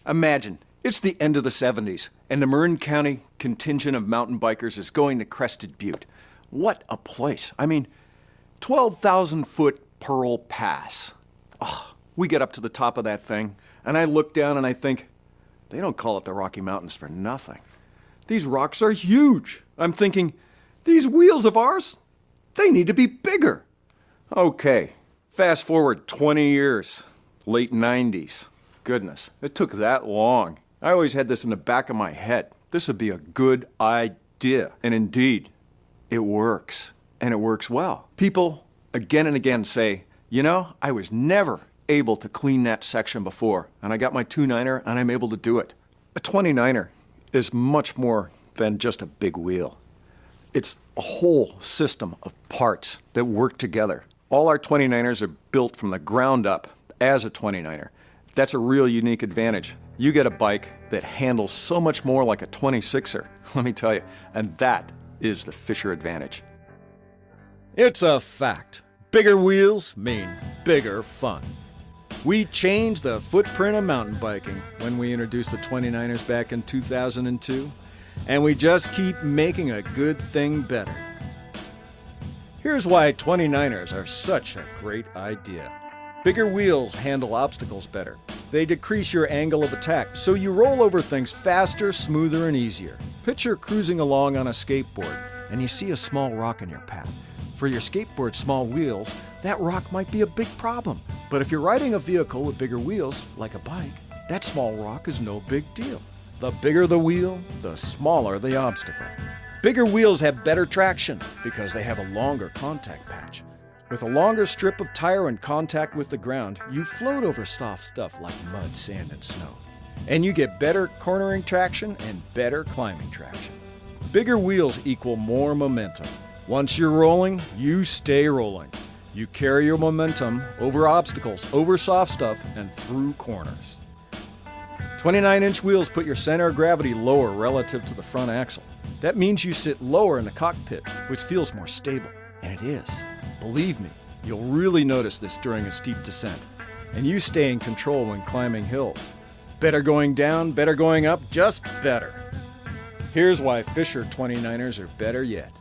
Imagine, it's the end of the 70s, and the Marin County contingent of mountain bikers is going to Crested Butte. What a place. I mean, 12,000-foot Pearl Pass. Oh, we get up to the top of that thing, and I look down and I think, they don't call it the Rocky Mountains for nothing. These rocks are huge. I'm thinking, these wheels of ours, they need to be bigger. Okay, fast forward 20 years, late 90s. Goodness, it took that long. I always had this in the back of my head. This would be a good idea. And indeed, it works. And it works well. People again and again say, you know, I was never able to clean that section before, and I got my 29er and I'm able to do it. A 29er is much more than just a big wheel. It's a whole system of parts that work together. All our 29ers are built from the ground up as a 29er. That's a real unique advantage. You get a bike that handles so much more like a 26er, let me tell you, and that is the Fisher advantage. It's a fact. Bigger wheels mean bigger fun. We changed the footprint of mountain biking when we introduced the 29ers back in 2002, and we just keep making a good thing better. Here's why 29ers are such a great idea. Bigger wheels handle obstacles better. They decrease your angle of attack, so you roll over things faster, smoother, and easier. Picture cruising along on a skateboard, and you see a small rock in your path. For your skateboard's small wheels, that rock might be a big problem. But if you're riding a vehicle with bigger wheels, like a bike, that small rock is no big deal. The bigger the wheel, the smaller the obstacle. Bigger wheels have better traction because they have a longer contact patch. With a longer strip of tire in contact with the ground, you float over soft stuff like mud, sand, and snow. And you get better cornering traction and better climbing traction. Bigger wheels equal more momentum. Once you're rolling, you stay rolling. You carry your momentum over obstacles, over soft stuff, and through corners. 29-inch wheels put your center of gravity lower relative to the front axle. That means you sit lower in the cockpit, which feels more stable. And it is. Believe me, you'll really notice this during a steep descent. And you stay in control when climbing hills. Better going down, better going up, just better. Here's why Fisher 29ers are better yet.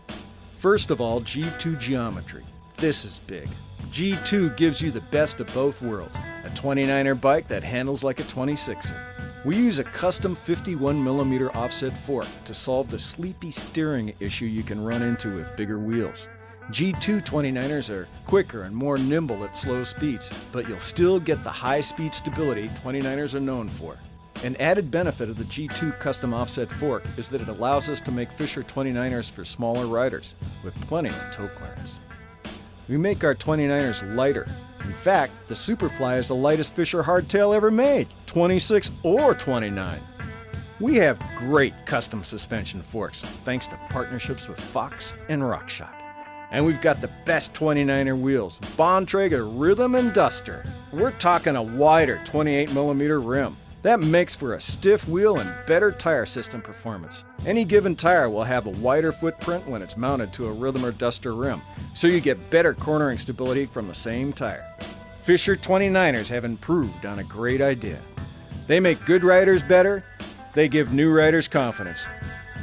First of all, G2 geometry. This is big. G2 gives you the best of both worlds. A 29er bike that handles like a 26er. We use a custom 51mm offset fork to solve the sleepy steering issue you can run into with bigger wheels. G2 29ers are quicker and more nimble at slow speeds, but you'll still get the high-speed stability 29ers are known for. An added benefit of the G2 custom offset fork is that it allows us to make Fisher 29ers for smaller riders, with plenty of toe clearance. We make our 29ers lighter. In fact, the Superfly is the lightest Fisher hardtail ever made, 26 or 29. We have great custom suspension forks, thanks to partnerships with Fox and RockShox. And we've got the best 29er wheels, Bontrager Rhythm and Duster. We're talking a wider 28mm rim. That makes for a stiff wheel and better tire system performance. Any given tire will have a wider footprint when it's mounted to a Rhythm or Duster rim, so you get better cornering stability from the same tire. Fisher 29ers have improved on a great idea. They make good riders better, they give new riders confidence.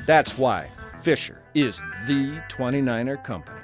That's why Fisher is the 29er company.